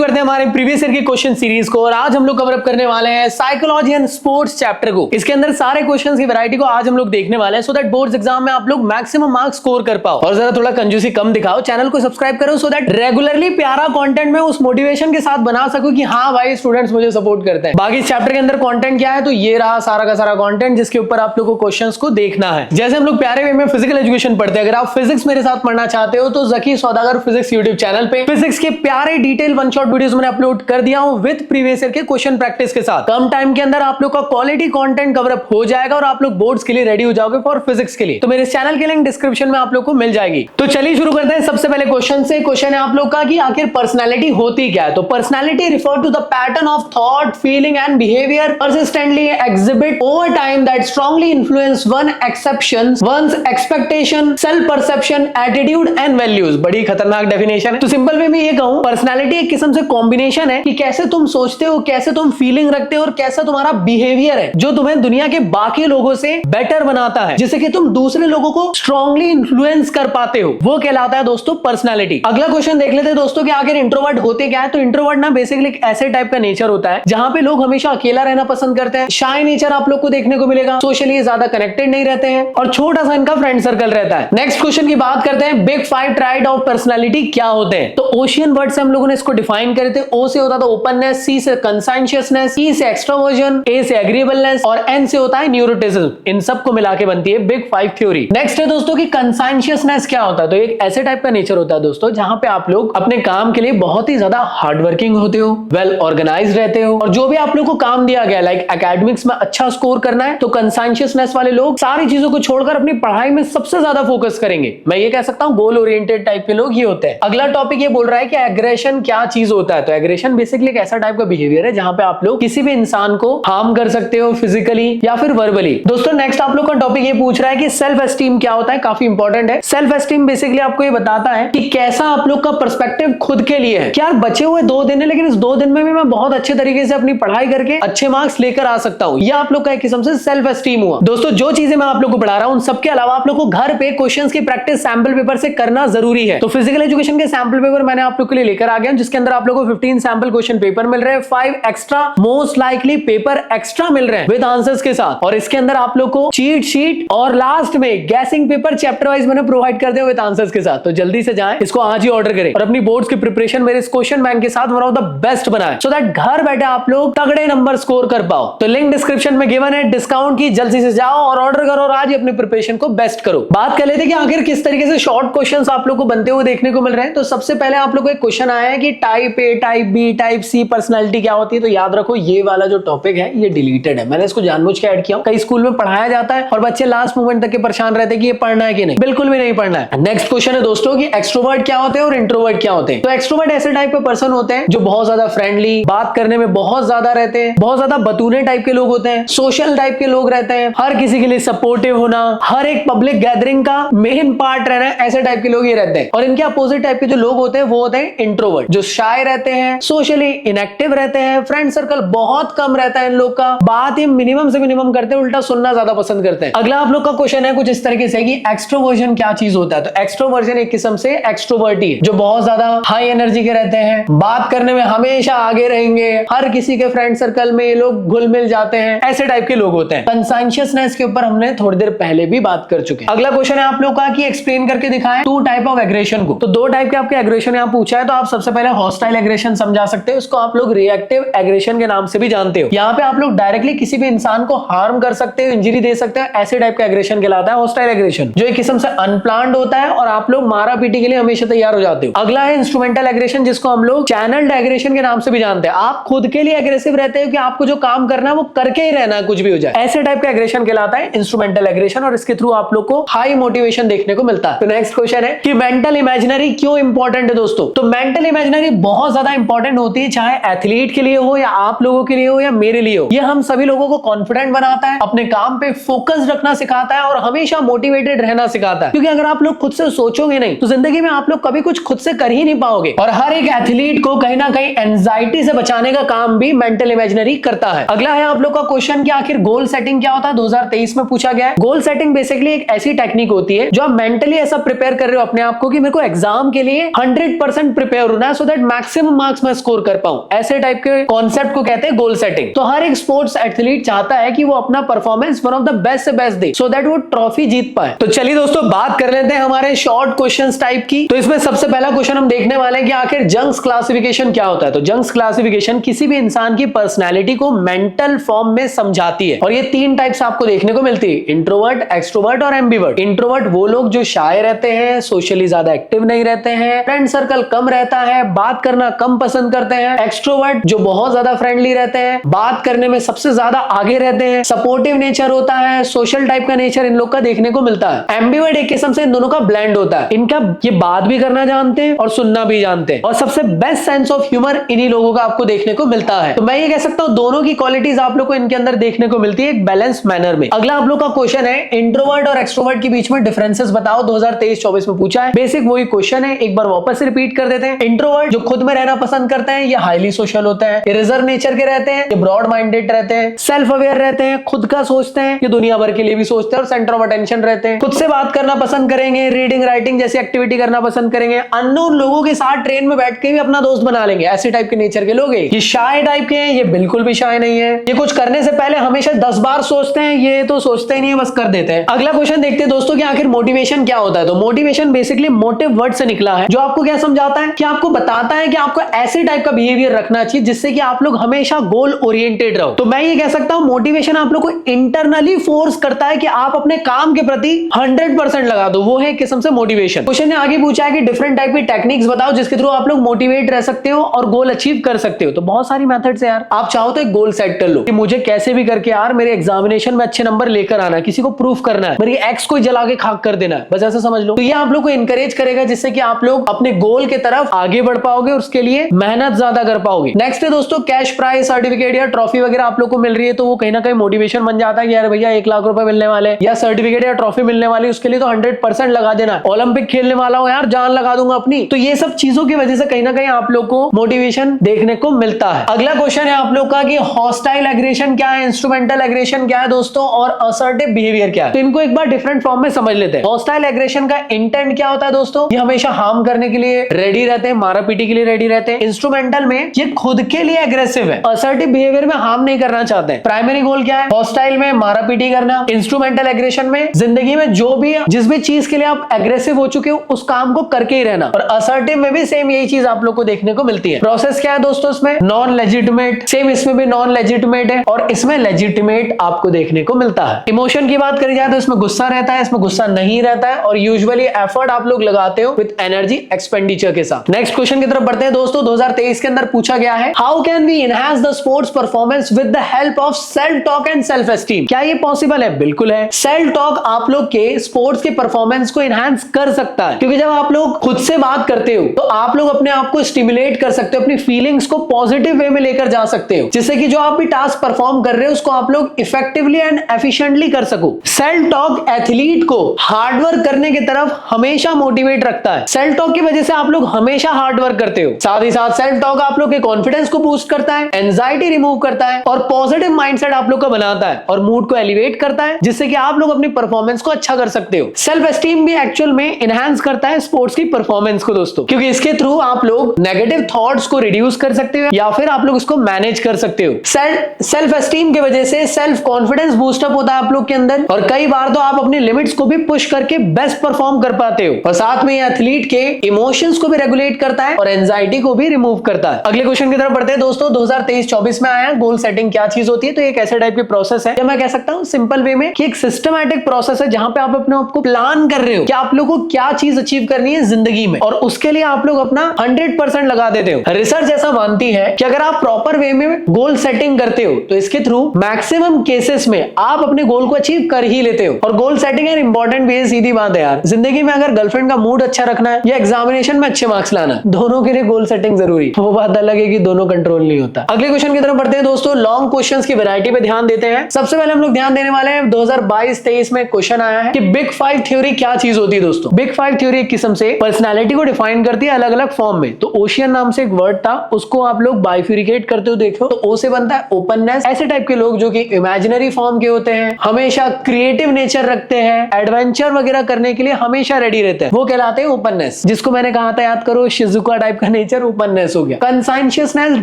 करते हैं हमारे प्रीवियस ईयर के क्वेश्चन सीरीज को और आज हम लोग कवर अप करने वाले हैं साइकोलॉजी एंड स्पोर्ट्स चैप्टर को। इसके अंदर सारे क्वेश्चंस की वैरायटी को आज हम लोग देखने वाले हैं सो दैट बोर्ड्स एग्जाम में आप लोग मैक्सिमम मार्क्स स्कोर कर पाओ। और जरा थोड़ा कंजूसी कम दिखाओ, चैनल को सब्सक्राइब करो सो दैट रेगुलरली प्यारा कंटेंट में उस मोटिवेशन के साथ बना सकूं कि हाँ भाई स्टूडेंट्स मुझे सपोर्ट करते हैं। बाकी इस चैप्टर के अंदर कंटेंट क्या है, तो ये रहा सारा का सारा कंटेंट जिसके ऊपर आप लोग को क्वेश्चंस को देखना है। जैसे हम लोग प्यारे वे में फिजिकल एजुकेशन पढ़ते हैं, अगर आप फिजिक्स मेरे साथ पढ़ना चाहते हो तो जकी सौदागर फिजिक्स यूट्यूब चैनल पे फिजिक्स के प्यारे डिटेल वन शॉट वीडियोस मैंने अपलोड कर दिया हूं विद प्रीवियस ईयर के क्वेश्चन प्रैक्टिस के साथ। कम टाइम के अंदर आप लोग का क्वालिटी कंटेंट कवर अप हो जाएगा और आप लोग बोर्ड्स के लिए रेडी हो जाओगे फॉर फिजिक्स के लिए। तो मेरे चैनल की लिंक डिस्क्रिप्शन में आप लोग को मिल जाएगी। तो चलिए शुरू करते हैं सबसे पहले क्वेश्चन से। क्वेश्चन है आप लोग का कि आखिर पर्सनालिटी होती क्या है। तो personality refer to the pattern of thought, feeling and behaviour persistently exhibit over time that strongly influence one's exceptions, one's expectation, self perception, attitude and values। बड़ी खतरनाक डेफिनेशन है। तो सिंपल वे में ये कहूं, पर्सनालिटी एक किस्म से कॉम्बिनेशन है कि कैसे तुम सोचते हो, कैसे तुम फीलिंग रखते हो और कैसा तुम्हारा बिहेवियर है जो तुम्हें दुनिया के बाकी लोगों से बेटर बनाता है, जिससे कि तुम दूसरे लोगों को स्ट्रांगली इन्फ्लुएंस कर पाते हो। वो कहलाता है दोस्तों पर्सनालिटी। अगला क्वेश्चन देख लेते हैं दोस्तों कि आखिर इंट्रोवर्ट होते क्या है। तो इंट्रोवर्ट ना बेसिकली एक ऐसे टाइप का नेचर होता है जहां पे लोग हमेशा अकेला रहना पसंद करते हैं। शाय नेचर आप लोग को देखने को मिलेगा, सोशली ज्यादा कनेक्टेड नहीं रहते हैं और छोटा सा इनका फ्रेंड सर्कल रहता है। नेक्स्ट क्वेश्चन की बात करते हैं, बिग 5 ट्राइड ऑफ पर्सनालिटी क्या होते हैं। तो ओशियन वर्ड से हम लोगों ने इसको डिफाइन करे थे। ओ से होता था ओपननेस, सी से कंसाइंशियसनेस, ई से एक्सट्रोवर्जन, ए से एग्रीएबलनेस और एन से होता है न्यूरोटिज्म। इन सब को मिला के बनती है बिग 5 थ्योरी। नेक्स्ट है दोस्तों कि कंसाइंशियसनेस क्या होता है। तो एक ऐसे टाइप का नेचर होता है दोस्तों जहां पे आप लोग अपने काम के लिए बहुत ही ज्यादा हार्ड वर्किंग होते हो, वेल ऑर्गेनाइज रहते हो और जो भी आप लोग को काम दिया गया लाइक एकेडमिक्स में अच्छा स्कोर करना है तो कंसाइंशियसनेस वाले लोग सारी चीजों को छोड़कर अपनी पढ़ाई में सबसे ज्यादा फोकस करेंगे। मैं ये कह सकता हूं गोल ओरिएंटेड टाइप के लोग ये होते हैं। अगला टॉपिक ये बोल रहा है कि एग्रेशन क्या चीज होता है। तो एग्रेशन बेसिकली एक ऐसा टाइप का बिहेवियर है जहां पे आप लोग किसी भी इंसान को हार्म कर सकते हो फिजिकली या फिर वर्बली। दोस्तों नेक्स्ट आप लोग का टॉपिक ये पूछ रहा है कि सेल्फ एस्टीम क्या होता है। काफी इंपॉर्टेंट है। सेल्फ एस्टीम बेसिकली आपको ये बताता है कि कैसा आप लोग का पर्सपेक्टिव खुद के लिए है। क्या बचे हुए 2 दिन है लेकिन इस 2 दिन में भी मैं बहुत अच्छे तरीके से अपनी पढ़ाई करके अच्छे मार्क्स लेकर आ सकता हूं। यह आप लोग का एक किस्म से सेल्फ एस्टीम हुआ। दोस्तों जो चीजें मैं आप लोग को पढ़ा रहा हूं उन सबके अलावा आप लोग को घर पे क्वेश्चंस की प्रैक्टिस सैंपल पेपर से करना जरूरी है। तो फिजिकल एजुकेशन के सैंपल पेपर मैंने आप लोग के लिए लेकर आ गया जिसके अंदर आप लोग को 15 सैंपल क्वेश्चन पेपर मिल रहे हैं, 5 extra most likely paper extra मिल रहे हैं विद आंसर्स के साथ। और इसके अंदर आप लोग को चीट शीट और लास्ट में गैसिंग पेपर चैप्टर वाइज मैंने प्रोवाइड कर दिया विद आंसर्स के साथ। तो जल्दी से जाएं, इसको आज ही ऑर्डर करें और अपनी बोर्ड्स की प्रिपरेशन मेरे इस क्वेश्चन बैंक के साथ वन ऑफ द बेस्ट बनाएं सो दैट घर बैठे आप लोग तगड़े नंबर स्कोर कर पाओ। तो लिंक डिस्क्रिप्शन में गिवन है डिस्काउंट की, जल्दी से जाओ और ऑर्डर करो और आज ही अपनी प्रिपरेशन को बेस्ट करो। बात कर लेते हैं कि आखिर किस तरीके से शॉर्ट क्वेश्चंस आप लोग को बनते हुए देखने को मिल रहे हैं। तो सबसे पहले आप लोग को एक क्वेश्चन आया है कि type A, type B, type C personality क्या होती है। तो याद रखो ये वाला जो टॉपिक है ये डिलीटेड है, मैंने इसको जानबूझ के ऐड किया। कई स्कूल में पढ़ाया जाता है और बच्चे लास्ट मोमेंट तक के परेशान रहते हैं कि ये पढ़ना है कि नहीं। बिल्कुल भी नहीं पढ़ना है। नेक्स्ट क्वेश्चन है दोस्तों कि एक्सट्रोवर्ट क्या होते हैं और इंट्रोवर्ट क्या होते हैं। तो एक्सट्रोवर्ट ऐसे टाइप के पर्सन होते हैं जो बहुत ज्यादा फ्रेंडली, बात करने में बहुत ज्यादा रहते हैं, बहुत ज्यादा बतूने टाइप के लोग होते हैं, सोशल टाइप के लोग रहते हैं, हर किसी के लिए सपोर्टिव होना, हर एक पब्लिक गैदरिंग का मेन पार्ट रहना, ऐसे टाइप के लोग ये रहते हैं। और इनके अपोजिट टाइप के जो लोग होते हैं वो होते हैं इंट्रोवर्ट, जो शाय रहते हैं, सोशली इनएक्टिव रहते हैं, फ्रेंड सर्कल बहुत कम रहता है इन लोग का, बात ही मिनिमम से मिनिमम करते हैं, उल्टा सुनना ज्यादा पसंद करते हैं। अगला आप लोग का क्वेश्चन है कुछ इस तरीके से कि एक्सट्रोवर्जन क्या चीज होता है। तो एक्सट्रोवर्जन एक किस्म से एक्सट्रोवर्टी है जो बहुत ज्यादा हाई एनर्जी के रहते हैं, बात करने में हमेशा आगे रहेंगे, हर किसी के फ्रेंड सर्कल में ये लोग घुल मिल जाते हैं, ऐसे टाइप के लोग होते हैं। कंसाइंशियसनेस के ऊपर हमने थोड़ी देर पहले भी बात कर चुके हैं। अगला क्वेश्चन है आप लोग का कि एक्सप्लेन करके दिखाएं 2 टाइप ऑफ एग्रेशन को। तो 2 टाइप के आपके एग्रेशन यहां पूछा है। तो आप सबसे पहले हॉस्टाइल एग्रेशन समझा सकते हो, उसको आप लोग रिएक्टिव एग्रेशन के नाम से भी जानते हो। यहाँ पे आप लोग डायरेक्टली किसी भी इंसान को हार्म कर सकते हो, इंजरी दे सकते हो, ऐसे टाइप का एग्रेशन कहलाता है हॉस्टाइल एग्रेशन, जो एक किस्म से अनप्लान्ड होता है और आप लोग मारा पीटी के लिए हमेशा तैयार हो जाते हो। अगला है इंस्ट्रूमेंटल एग्रेशन जिसको हम लोग चैनल्ड एग्रेशन के नाम से भी जानते हैं। आप खुद के लिए एग्रेसिव रहते हो कि आपको जो काम करना है वो करके ही रहना है, कुछ भी हो जाए, ऐसे टाइप का एग्रेशन कहलाता है इंस्ट्रूमेंटल एग्रेशन और इसके थ्रू आप लोग को हाई मोटिवेशन देखने को मिलता है। तो नेक्स्ट क्वेश्चन है कि मेंटल इमेजिनरी क्यों इंपॉर्टेंट है दोस्तों। तो मेंटल इमेजिनरी बहुत ज्यादा इंपॉर्टेंट होती है, चाहे एथलीट के लिए हो या आप लोगों के लिए हो या मेरे लिए हो। ये हम सभी लोगों को कॉन्फिडेंट बनाता है, अपने काम पे फोकस रखना सिखाता है और हमेशा मोटिवेटेड रहना सिखाता है। क्योंकि अगर आप लोग खुद से सोचोगे नहीं तो जिंदगी में आप लोग कभी कुछ खुद से कर ही नहीं पाओगे। और हर एक एथलीट को कहीं ना कहीं एंजाइटी से बचाने का काम भी मेंटल इमेजिनरी करता है। अगला है आप लोग का क्वेश्चन कि आखिर गोल सेटिंग क्या होता है। 2023 में पूछा गया है। गोल सेटिंग बेसिकली एक ऐसी टेक्निक होती है जो आप मेंटली ऐसा प्रिपेयर कर रहे हो अपने आप को कि मेरे को एग्जाम के लिए 100% प्रिपेयर होना है, so that maximum maximum marks मैं स्कोर कर पाऊं, ऐसे टाइप के कॉन्सेप्ट को कहते हैं गोल सेटिंग। तो हर एक स्पोर्ट्स एथलीट चाहता है कि वो अपना performance one of the best से बेस्ट दे, सो दैट वो ट्रॉफी जीत पाए। तो चलिए दोस्तों बात कर लेते हैं हमारे शॉर्ट क्वेश्चंस टाइप की। तो इसमें सबसे पहला क्वेश्चन हम देखने वाले हैं कि आखिर जंग्स क्लासिफिकेशन क्या होता है। तो जंग्स क्लासिफिकेशन किसी भी इंसान की पर्सनैलिटी को मेंटल फॉर्म में समझाती है, और ये 3 टाइप्स आपको देखने को मिलती है, इंट्रोवर्ट, एक्सट्रोवर्ट और एम्बिवर्ट। इंट्रोवर्ट वो लोग जो शाय रहते हैं, सोशली ज्यादा एक्टिव नहीं रहते हैं, फ्रेंड सर्कल कम रहता है, बात करना कम पसंद करते हैं। एक्सट्रोवर्ट जो बहुत ज्यादा फ्रेंडली रहते हैं, बात करने में सबसे ज्यादा आगे रहते हैं, सपोर्टिव नेचर होता है, सोशल टाइप का नेचर इन लोग का देखने को मिलता है। एम्बिवर्ट एक किस्म से इन दोनों का ब्लेंड होता है, इनका ये बात भी करना जानते हैं और सुनना भी जानते हैं, और सबसे बेस्ट सेंस ऑफ ह्यूमर इन्हीं लोगों का आपको देखने को मिलता है। तो मैं ये कह सकता हूं दोनों की क्वालिटीज आप लोग को इनके अंदर देखने को मिलती है एक बैलेंस मैनर में। अगला आप लोग का क्वेश्चन है इंट्रोवर्ट और एक्सट्रोवर्ट के बीच में डिफरेंसेस बताओ। 2023-24 में पूछा है, बेसिक वही क्वेश्चन है, एक बार वापस से रिपीट कर देते हैं। इंट्रोवर्ट जो खुद में रहना पसंद करते हैं, ये हाईली सोशल होते हैं, ये रिजर्व नेचर के रहते हैं, ये ब्रॉड माइंडेड रहते हैं, सेल्फ अवेयर रहते हैं, खुद का सोचते हैं, ये दुनिया भर के लिए भी सोचते हैं और सेंटर ऑफ अटेंशन रहते हैं, खुद से बात करना पसंद करेंगे, रीडिंग राइटिंग जैसी एक्टिविटी करना पसंद करेंगे, अननोन लोगों के साथ ट्रेन में बैठ के भी अपना दोस्त बना लेंगे, ऐसे टाइप के नेचर के लोग हैं। ये शाय टाइप के हैं, ये बिल्कुल भी शाय नहीं है, ये कुछ करने से पहले हमेशा 10 बार सोचते हैं, ये तो सोचते ही नहीं है, बस कर देते हैं। अगला क्वेश्चन देखते हैं दोस्तों कि आखिर मोटिवेशन क्या होता है। तो मोटिवेशन बेसिकली मोटिव वर्ड से निकला है, जो आपको क्या समझाता है कि आपको बताता है कि आपको ऐसे टाइप का बिहेवियर रखना चाहिए जिससे कि आप लोग हमेशा गोल ओरिएंटेड रहो। तो मैं ये कह सकता हूं मोटिवेशन आप लोग को इंटरनली फोर्स करता है कि आप अपने काम के प्रति 100% लगा दो, वो है एक किस्म से मोटिवेशन। क्वेश्चन ने आगे पूछा है कि डिफरेंट टाइप की टेक्निक्स बताओ जिसके थ्रू आप लोग मोटिवेट रह सकते हो और गोल अचीव कर सकते हो। तो बहुत सारी मेथड्स है यार, आप चाहो तो एक गोल सेट कर लो कि मुझे कैसे भी करके यार मेरे एग्जामिनेशन में अच्छे नंबर लेकर आना है, किसी को प्रूफ करना है, मेरी एक्स को जला के खाक कर देना है, बस ऐसा समझ लो। तो ये आप लोग को इंकरेज करेगा जिससे कि आप लोग अपने गोल के तरफ आगे बढ़ पाओगे और उसके लिए मेहनत ज्यादा कर पाओगे। नेक्स्ट है दोस्तों कैश प्राइज, सर्टिफिकेट या ट्रॉफी वगैरह आप लोग को मिल रही है, तो वो कहीं ना कहीं मोटिवेशन बन जाता है कि यार भैया 1 लाख रुपए मिलने वाले या सर्टिफिकेट या ट्रॉफी मिलने वाली, उसके लिए तो 100% लगा देना। ओलंपिक खेलने वाला हूं यार, जान लगा दूंगा अपनी। तो ये सब चीजों की वजह से कहीं ना कहीं आप लोग को मोटिवेशन देखने को मिलता है। अगला क्वेश्चन है आप लोग का कि हॉस्टाइल एग्रेशन क्या है, इंस्ट्रूमेंटल एग्रेशन क्या है दोस्तों, और असर्टिव बिहेवियर क्या है। तो इनको एक बार डिफरेंट फॉर्म में समझ लेते हैं। हॉस्टाइल एग्रेशन का इंटेंट क्या होता है दोस्तों, ये हमेशा हार्म करने के लिए रेडी रहते हैं, मारा पीटी के लिए रेडी रहते हैं। इंस्ट्रूमेंटल में ये खुद के लिए एग्रेसिव है, असर्टिव बिहेवियर में हार्म नहीं करना चाहते हैं। प्राइमरी गोल क्या है, हॉस्टाइल में मारा पीटी करना, इंस्ट्रूमेंटल एग्रेशन में जिंदगी में जो भी जिस भी चीज के लिए आप एग्रेसिव हो चुके हो उस काम को करके ही रहना, और असर्टिव में भी सेम यही चीज आप लोग को देखने को मिलती है। प्रोसेस क्या है दोस्तों इसमें, नॉन लेजिटिमेट, सेम इसमें भी नॉन लेजिटिमेट है और इसमें लेजिटिमेट आपको देखने को मिलता है। इमोशन की बात करी जाए तो इसमें गुस्सा रहता है, इसमें गुस्सा नहीं रहता है, और यूजुअली एफर्ट आप लोग लगाते हो विद एनर्जी एक्सपेंडिचर के साथ। नेक्स्ट क्वेश्चन की तरफ बढ़ते हैं दोस्तों। 2023 के अंदर पूछा गया है, how can we enhance the sports performance with the help of self talk and self esteem. क्या ये पॉसिबल है? बिल्कुल है। सेल्फ टॉक आप लोग के स्पोर्ट्स के परफॉर्मेंस को एनहांस कर सकता है, क्योंकि जब आप लोग खुद से बात करते हो तो आप लोग अपने आप को स्टिमुलेट कर सकते हो, अपनी फीलिंग्स को पॉजिटिव वे में लेकर जा सकते हो, जिससे कि जो आप भी टास्क परफॉर्म कर रहे हो उसको आप लोग इफेक्टिवली एंड एफिशिएंटली कर सको। सेल्फ टॉक एथलीट को हार्डवर्क करने की तरफ हमेशा मोटिवेट रखता है। सेल्फ टॉक की वजह से आप लोग हमेशा हार्डवर्क करते हो। साथ ही साथ सेल्फ टॉक आप लोग के कॉन्फिडेंस को बूस्ट करता है, एंजाइटी रिमूव करता है और पॉजिटिव माइंडसेट आप लोग का बनाता है और मूड को एलिवेट करता है, जिससे कि आप लोग अपनी परफॉर्मेंस को अच्छा कर सकते हो। सेल्फ एस्टीम भी एक्चुअल में एनहांस करता है स्पोर्ट्स की परफॉर्मेंस को दोस्तों, क्योंकि इसके थ्रू आप लोग नेगेटिव थॉट्स को रिड्यूस कर सकते हो या फिर आप लोग इसको मैनेज कर सकते हो। सेल्फ एस्टीम की वजह से सेल्फ कॉन्फिडेंस बूस्टअप होता है आप लोग के अंदर, और कई बार तो आप अपनी लिमिट्स को भी पुश करके बेस्ट परफॉर्म कर पाते हो। और साथ में ये एथलीट के इमोशंस को भी रेगुलेट करता है और एंजाइटी को भी रिमूव करता है। अगले क्वेश्चन की तरफ बढ़ते हैं दोस्तों। 2023-24 में आया गोल सेटिंग क्या चीज होती है। तो एक ऐसे टाइप की प्रोसेस है, या मैं कह सकता हूं सिंपल वे में कि एक सिस्टमैटिक प्रोसेस है जहां पे आप अपने आप को प्लान कर रहे हो कि आप लोगों को क्या चीज अचीव करनी है जिंदगी में, और उसके लिए आप लोग अपना 100% लगा देते हो। रिसर्च ऐसा मानती है कि अगर आप प्रॉपर वे में गोल सेटिंग करते हो तो इसके थ्रू मैक्सिमम केसेस में आप अपने गोल को अचीव कर ही लेते हो। और गोल सेटिंग यार इंपॉर्टेंट भी है, सीधी बात है यार। जिंदगी में अगर गर्लफ्रेंड का मूड अच्छा रखना है या एग्जामिनेशन में अच्छे मार्क्स लाना, दोनों के लिए गोल सेटिंग जरूरी। वो बात अलग है कि दोनों कंट्रोल नहीं होता। अगले क्वेश्चन की तरफ बढ़ते हैं दोस्तों। लॉन्ग क्वेश्चंस की वैरायटी पे ध्यान देते हैं। सबसे पहले हम लोग ध्यान देने वाले हैं 2022-23 में क्वेश्चन आया है कि बिग 5 थ्योरी क्या चीज होती है दोस्तों। बिग 5 थ्योरी एक किस्म से पर्सनालिटी को डिफाइन करती है अलग अलग फॉर्म में। तो ओशियन नाम से एक वर्ड था, उसको आप लोग बाइफ्यूरिकेट करते हो देखो तो ओ से बनता है ओपननेस। ऐसे टाइप के लोग जो कि इमेजिनरी फॉर्म के होते हैं, हमेशा क्रिएटिव नेचर रखते हैं, एडवेंचर वगैरह करने के लिए हमेशा रेडी रहते हैं, वो कहलाते हैं ओपननेस। जिसको मैंने कहा था याद करो, शिजुका टाइप का नेचर ओपननेस हो गया। कंसाइंशियसनेस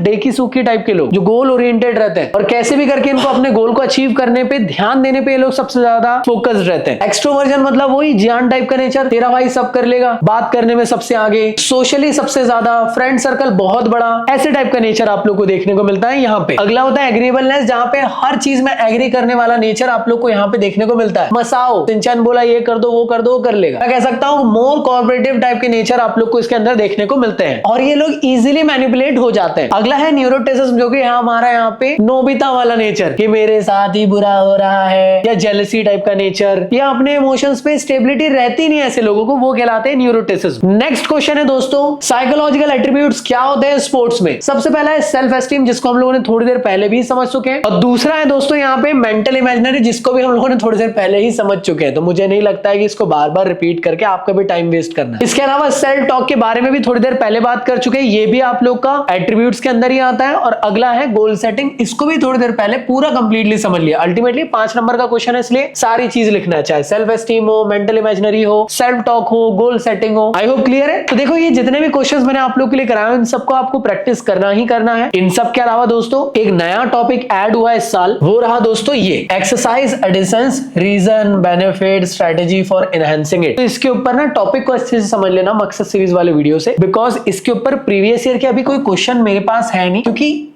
डेकी सूखी टाइप के लोग जो गोल ओरिएंटेड रहते हैं और कैसे भी करके इनको अपने गोल को अचीव करने पे ध्यान देने पे ये लोग सबसे ज्यादा फोकस्ड रहते हैं। एक्सट्रोवर्जन मतलब वही जियान टाइप का नेचर, तेरा भाई सब कर लेगा, बात करने में सबसे आगे, सोशली सबसे ज्यादा, फ्रेंड सर्कल बहुत बड़ा, ऐसे टाइप का नेचर आप लोग को देखने को मिलता है यहाँ पे। अगला होता है एग्रीएबलनेस, जहाँ पे हर चीज में एग्री करने वाला नेचर आप लोग को यहाँ पे देखने को मिलता है। मसाओ सिंचन बोला ये कर दो वो कर दो, वो कर लेगा। मैं कह सकता हूँ मोर कॉर्पोरेटिव टाइप के नेचर आप लोग को इसके अंदर देखने को मिलते हैं और ये लोग इजीली मैनिपुलेट हो जाते हैं। अगला है न्यूरोटिसिज्म, जो कि हमारा यहाँ पे नोबिता वाला नेचर कि मेरे साथ ही बुरा हो रहा है, या जेलसी टाइप का नेचर, या अपने इमोशंस पे स्टेबिलिटी रहती नहीं ऐसे लोगों को, वो कहलाते हैं न्यूरोटिसिज्म। नेक्स्ट क्वेश्चन है दोस्तों, साइकोलॉजिकल एट्रीब्यूट्स क्या होते हैं स्पोर्ट्स में। सबसे पहला है सेल्फ एस्टीम, जिसको हम लोगों ने थोड़ी देर पहले भी समझ चुके हैं, और दूसरा है दोस्तों यहाँ पे मेंटल इमेजिनरी, जिसको भी हम लोगों ने थोड़ी देर पहले ही समझ चुके हैं। तो मुझे नहीं लगता है कि इसको बार बार रिपीट करके आपका भी टाइम वेस्ट करना है। इसके अलावा सेल्फ टॉक के बारे में भी थोड़ी देर पहले बात कर चुके हैं, ये भी आप लोग का एट्रीब्यूट्स के अंदर ही आता है। और अगला है गोल सेटिंग, इसको भी थोड़ी देर पहले पूरा कंप्लीटली समझ लिया। अल्टीमेटली 5 नंबर का क्वेश्चन है, इसलिए सारी चीज लिखना है, चाहे सेल्फ एस्टीम हो, मेंटल इमेजिनरी हो, सेल्फ टॉक हो, गोल सेटिंग हो। आई होप क्लियर है। तो देखो ये जितने भी क्वेश्चंस मैंने आप लोग के लिए कराए इन सबको आपको प्रैक्टिस करना ही करना है। इन सब के अलावा दोस्तों एक नया टॉपिक ऐड हुआ इस साल, वो रहा दोस्तों ये exercise additions, reason, benefit, strategy for enhancing it. तो इसके ऊपर ना टॉपिक को अच्छे से समझ लेना मकसद सीरीज वाले वीडियो से, बिकॉज इसके ऊपर प्रीवियस ईयर के अभी कोई क्वेश्चन मेरे पास है नहीं, क्योंकि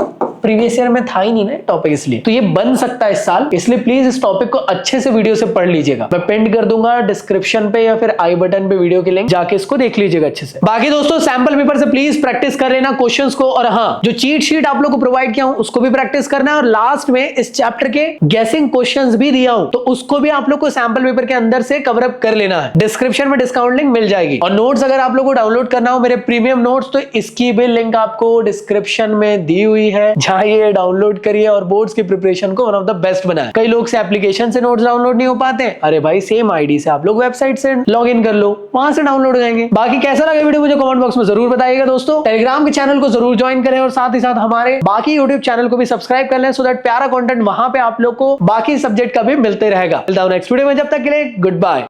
प्रीवियस ईयर में था ही नहीं ना टॉपिक, इसलिए तो ये बन सकता है इस साल। इसलिए प्लीज इस टॉपिक को अच्छे से वीडियो से पढ़ लीजिएगा। मैं पिन कर दूंगा डिस्क्रिप्शन पे या फिर आई बटन पे वीडियो की लिंक, जाके इसको देख लीजिएगा अच्छे से। बाकी दोस्तों सैंपल पेपर से प्लीज प्रैक्टिस कर लेना क्वेश्चंस को, और हाँ जो चीट शीट आप लोग को प्रोवाइड किया हूं उसको भी प्रैक्टिस करना है, और लास्ट में इस चैप्टर के गेसिंग क्वेश्चंस भी दिया हूं तो उसको भी आप लोग को सैंपल पेपर के अंदर से कवर अप कर लेना है। डिस्क्रिप्शन में डिस्काउंट लिंक मिल जाएगी, और नोट्स अगर आप लोग को डाउनलोड करना हो मेरे प्रीमियम नोट्स, तो इसकी भी लिंक आपको डिस्क्रिप्शन में दी हुई है, जाइए डाउनलोड करिए और बोर्ड्स की प्रिपरेशन को वन ऑफ द बेस्ट बनाएं। कई लोग से एप्लीकेशन से नोट्स डाउनलोड नहीं हो पाते, अरे भाई सेम आईडी से आप लोग वेबसाइट से लॉग इन कर लो, वहां से डाउनलोड हो जाएंगे। बाकी कैसा लगा वीडियो मुझे कमेंट बॉक्स में जरूर बताइएगा दोस्तों। टेलीग्राम के चैनल को जरूर ज्वाइन करें और साथ ही साथ हमारे बाकी यूट्यूब चैनल को भी सब्सक्राइब कर लें, सो दैट प्यारा कंटेंट वहां पे आप लोग को बाकी सब्जेक्ट का भी मिलते रहेगा। मिलता हूं नेक्स्ट वीडियो में, जब तक के लिए गुड बाय।